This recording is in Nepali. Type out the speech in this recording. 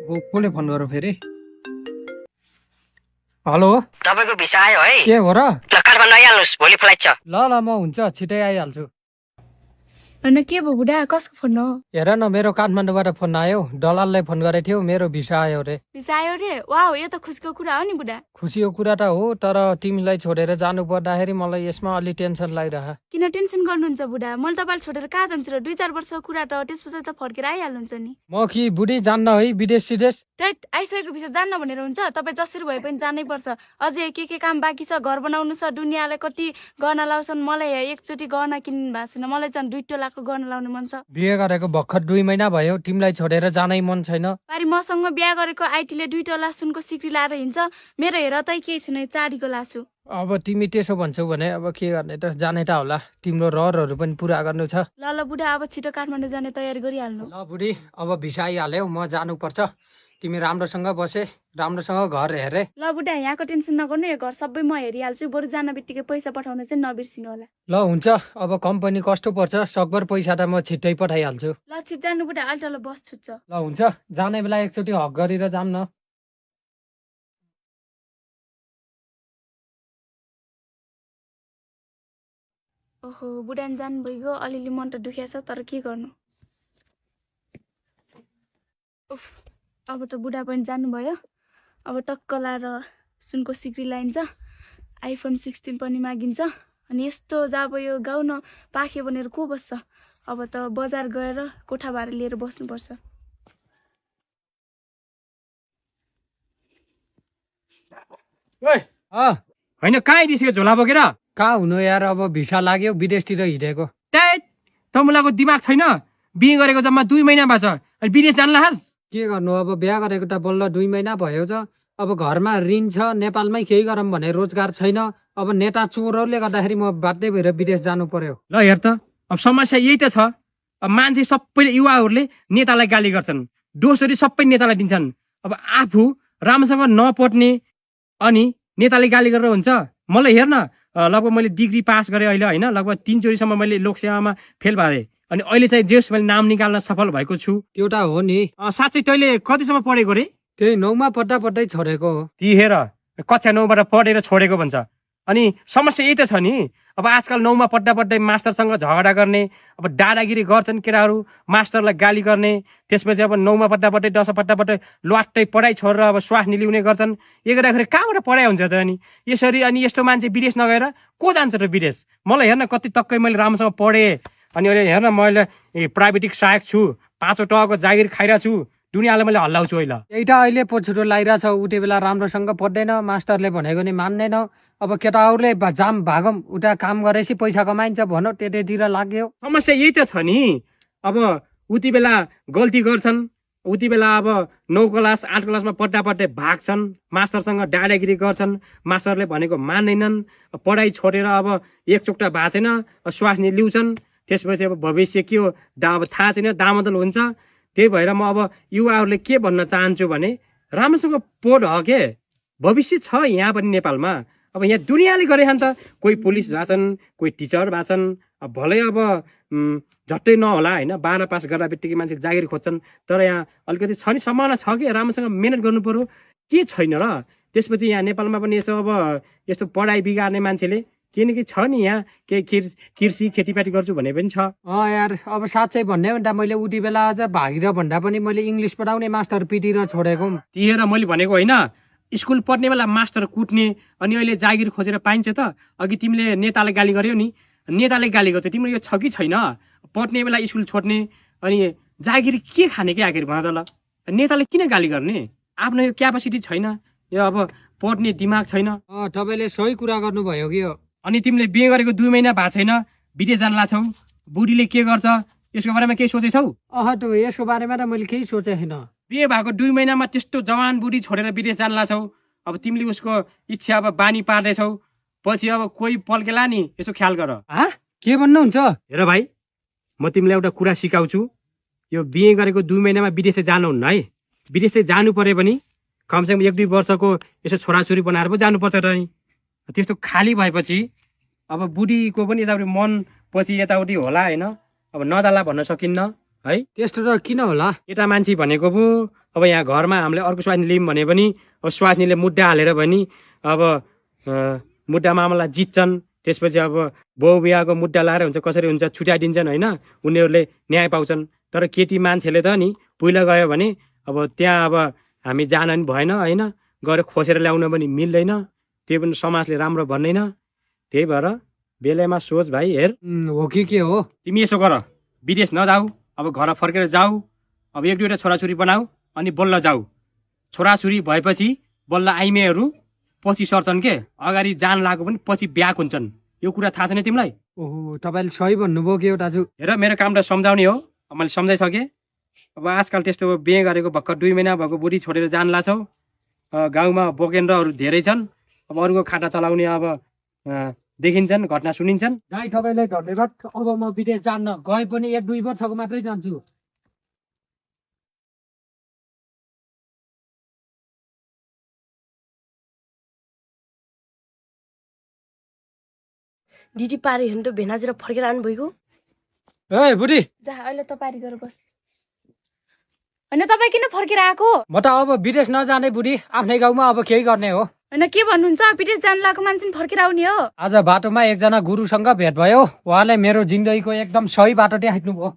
कसले फोन गर फेरि? हेलो, तपाईको भिसा आयो है? के हो र? ल काठमाडौँ आइहाल्नुहोस्, भोलि फ्लाइट छ। ल म हुन्छ, छिटै आइहाल्छु। होइन के भयो बुढा, कसको फोन हो? हेर न, मेरो काठमाडौँबाट फोन आयो। दलाललाई फोन गरेको थियो, मेरो भिसा आयो रे। भिसा आयो रे? वाउ, यो त खुसीको कुरा हो नि बुढा। खुसीको कुरा त हो, तर तिमीलाई छोडेर जानु पर्दाखेरि मलाई यसमा अलि टेन्सन लागिरह। किन टेन्सन गर्नुहुन्छ बुढा? मैले तपाईँलाई छोडेर कहाँ जान्छु र? 2-4 वर्षको कुरा त, त्यसपछि त फर्केर आइहाल्नुहुन्छ नि। म कि बुढी जान्न है विदेश सिदेश? त्यही आइसकेको भिसा जान्न भनेर हुन्छ? तपाईँ जसरी भए पनि जानै पर्छ। अझै के काम बाँकी छ, घर बनाउनु छ, दुनियाँलाई कति गहना लाउँछन्। मलाई एकचोटि गहना किन्नु भएको छैन, मलाई चाहिँ 2 तोलाको गहना लाउनु मन छ। बिहे गरेको भर्खर 2 महिना भयो, तिमीलाई छोडेर जानै मन छैन? पारी मसँग बिहा गरेको आइटीले 2 तोला सुनको सिक्री लाएर हिँड्छ, मेरो हेर त केही छैन, चाडीको लासु। अब तिमी त्यसो भन्छौ भने अब के गर्ने त, जानै त होला। तिम्रो रहरहरू पनि पुरा गर्नु छ। ल बुढा, अब छिटो काठमाडौँ जाने तयारी गरिहाल्नु। ल बुढी, अब भिसा आइहाल्यो, म जानुपर्छ। तिमी राम्रोसँग बसे, राम्रोसँग घर हेरे। ल बुढा, यहाँको टेन्सन नगर्नु, यो घर सबै म हेरिहाल्छु। बरु जान बित्तिकै पैसा पठाउन चाहिँ नबिर्सिनु होला। ल हुन्छ, अब कम्पनी कस्तो पर्छ, सकभर पैसा त म छिट्टै पठाइहाल्छु। ल छिट जानु बुढा, अहिले तल बस छुट्छ। ल हुन्छ, जाने बेला एकचोटि हक गरेर जाम न। ओहो, बुढा नि जानु भइगयो। अलिअलि मन त दुख्या छ, तर के गर्नु। उफ, अब त बुढा पनि जानुभयो। अब टक्क लाएर सुनको सिक्री लाइन्छ, आइफोन 16 पनि मागिन्छ। अनि यस्तो जब यो गाउँ न पाख्यो भनेर को बस्छ? अब त बजार गएर कोठा भाडा लिएर बस्नुपर्छ। होइन कहाँ आइदिसक्यो झोला बोकेर? कहाँ हुनु यार, अब भिसा लाग्यो, विदेशतिर हिँडेको। त्यही तमुलाको दिमाग छैन? बिहे गरेको जम्मा 2 महिना भएको छ, अनि विदेश जान लास? के गर्नु, अब बिहा गरेको त बल्ल 2 महिना भयो छ। अब घरमा ऋण छ, नेपालमै केही गरौँ भने रोजगार छैन। अब नेता चोरहरूले गर्दाखेरि म बाध्य भएर विदेश जानु पर्यो। ल हेर त, अब समस्या यही त छ। अब मान्छे सबैले, युवाहरूले नेतालाई गाली गर्छन्, दोषहरू सबै नेतालाई दिन्छन्। अब आफू राम्रोसँग नपढ्ने अनि नेताले गाली गरेर हुन्छ? मलाई हेर्न, लगभग मैले डिग्री पास गरेँ अहिले होइन, लगभग 3 चोटिसम्म मैले लोकसेवामा फेल भएँ। अनि अहिले चाहिँ जेस मैले नाम निकाल्न सफल भएको छु। त्यो त हो नि। साँच्चै तैँले कतिसम्म पढेको रे? त्यही 9मा पढ्दै छोडेको हो। ती हेर, कक्षा 9बाट पढेर छोडेको भन्छ। अनि समस्या यही त छ नि। अब आजकल 9मा पढ्दै मास्टरसँग झगडा गर्ने, अब दादागिरी गर्छन् केटाहरू, मास्टरलाई गाली गर्ने। त्यसपछि अब 9मा पढ्दै 10मा पढ्दै लट्टै पढाइ छोडेर अब श्वास निलिउने गर्छन्। यो गर्दाखेरि कहाँबाट पढाइ हुन्छ त? अनि यसरी अनि यस्तो मान्छे विदेश नगएर को जान्छ र विदेश? मलाई हेर्न, कति टक्कै मैले राम्रोसँग पढेँ। अनि अहिले हेर्न, मैले प्राविधिक सहायक छु, 5 टकाको जागिर खाइरहेको छु, दुनियाँलाई मैले हल्लाउँछु अहिले। यही त अहिले पछुटो लागिरहेछ। उठे बेला राम्रोसँग पढ्दैन, मास्टरले भनेको नि मान्दैन। अब केटाहरूले जाम भागम, उता काम गरेपछि पैसा कमाइन्छ भनौँ, त्यतैतिर लाग्यो। समस्या यही त छ नि। अब उति बेला गल्ती गर्छन्, उति बेला अब 9 क्लास 8 क्लासमा पढ्दै भाग्छन्, मास्टरसँग दादागिरी गर्छन्, मास्टरले भनेको मान्दैनन्, पढाइ छोडेर अब एकचोटि भएको छैन, श्वास निलिउँछन्। त्यसपछि अब भविष्य के हो अब थाहा छैन, दामदल हुन्छ। त्यही भएर म अब युवाहरूले के भन्न चाहन्छु भने, राम्रोसँग पढ के, भविष्य छ यहाँ पनि नेपालमा। अब यहाँ दुनियाँले गरे त, कोही पुलिस भएछन्, कोही टिचर भएछन्। अब भलै अब झट्टै नहोला होइन, 12 पास गर्दा बित्तिकै मान्छे जागिर खोज्छन्। तर यहाँ अलिकति छ नि, सम्भावना छ कि राम्रोसँग मिहिनेत गर्नु पर्यो, के छैन र? त्यसपछि यहाँ नेपालमा पनि यसो अब यस्तो पढाइ बिगार्ने मान्छेले किनकि छ नि, यहाँ केही कृषि खेतीपाती गर्छु भने पनि छ। यार, अब साँच्चै भन्ने भन्दा मैले उति बेला अझ भागिर भन्दा पनि मैले इङ्ग्लिस पढाउने मास्टर पिटेर छोडेको। त्यही मैले भनेको होइन, स्कुल पढ्ने बेला मास्टर कुट्ने, अनि अहिले जागिर खोजेर पाइन्छ त? अघि तिमीले नेतालाई गाली गर्यौ नि, नेताले गाली गर्छ, तिम्रो यो छ कि छैन? पढ्ने बेला स्कुल छोड्ने अनि जागिर के खाने के आखिर भन त? ल नेताले किन गाली गर्ने? आफ्नो यो क्यापासिटी छैन, यो अब पढ्ने दिमाग छैन। तपाईँले सही कुरा गर्नुभयो कि हो। अनि तिमीले बिहे गरेको 2 महिना भएको छैन, विदेश जान लाग्छौ, बुढीले के गर्छ यसको बारेमा केही सोचेछौ? त यसको बारेमा त मैले केही सोचेको छैन। बिहे भएको 2 महिनामा त्यस्तो जवान बुढी छोडेर विदेश जान लाग्छौ। अब तिमीले उसको इच्छा अब बानी पार्दैछौ, पछि अब कोही पल्केला नि, यसो ख्याल गर। के भन्नुहुन्छ? हेर भाइ, म तिमीलाई एउटा कुरा सिकाउँछु। यो बिहे गरेको 2 महिनामा विदेश चाहिँ जानुहुन्न है। विदेश चाहिँ जानु पर्यो भने कमसेकम 1-2 वर्षको यसो छोराछोरी बनाएर पो जानुपर्छ र नि। त्यस्तो खाली भएपछि अब बुढीको पनि यताउति मन पछि यताउति होला होइन, अब नजाला भन्न सकिन्न। है। त्यस्तो त किन होला? केटा मान्छे भनेको पो अब यहाँ घरमा हामीले अर्को स्वास्नी लियौँ भने पनि अब स्वास्नीले मुद्दा हालेर पनि अब मुद्दा मामला जित्छन्। त्यसपछि अब बाउ बिहाको मुद्दा लाएर हुन्छ कसरी हुन्छ छुट्याइदिन्छन् होइन, उनीहरूले न्याय पाउँछन्। तर केटी मान्छेले त नि पहिला गयो भने अब त्यहाँ अब हामी जान नि भएन होइन, गएर खोसेर ल्याउन पनि मिल्दैन, त्यो पनि समाजले राम्रो भन्दैन। त्यही भएर बेलैमा सोच भाइ। हेर हो कि के हो? तिमी यसो गर, विदेश नजाऊ, अब घर फर्केर जाऊ, अब एक दुईवटा छोराछोरी बनाऊ अनि बल्ल जाऊ। छोराछोरी भएपछि बल्ल आइमेहरू पछि सर्छन् के, अगाडि जान लागेको पनि पछि ब्याक हुन्छन्। यो कुरा थाहा छैन तिमीलाई? ओहो, तपाईँले सही भन्नुभयो कि हो दाजु। हेर मेरो काम त सम्झाउने हो, अब मैले सम्झाइसकेँ। अब आजकल त्यस्तो बिहे गरेको भर्खर 2 महिना भएको बुढी छोडेर जान लाग्छौ। गाउँमा बोकेन्द्रहरू धेरै छन्, अब अरूको खाता चलाउने अब देखिन्छन्, घटना सुनिन्छन्। दाइ तपाईँलाई धन्यवाद। अब म विदेश जान्न, गए पनि 1-2 वर्षको मात्रै जान्छु। दिदी पारी हुनु त भेनाजेर फर्केर आउनु भइगयो। ए बुढी, जा अहिले त पारी गरेर बस। होइन तपाईँ किन फर्केर आएको? म त अब विदेश नजाने बुढी, आफ्नै गाउँमा अब केही गर्ने हो। होइन के भन्नुहुन्छ? विदेश जान लागेको मान्छे फर्केर आउने हो? आज बाटोमा एकजना गुरुसँग भेट भयो, उहाँले मेरो जिन्दगीको एकदम सही बाटो देखाइदिनु भयो।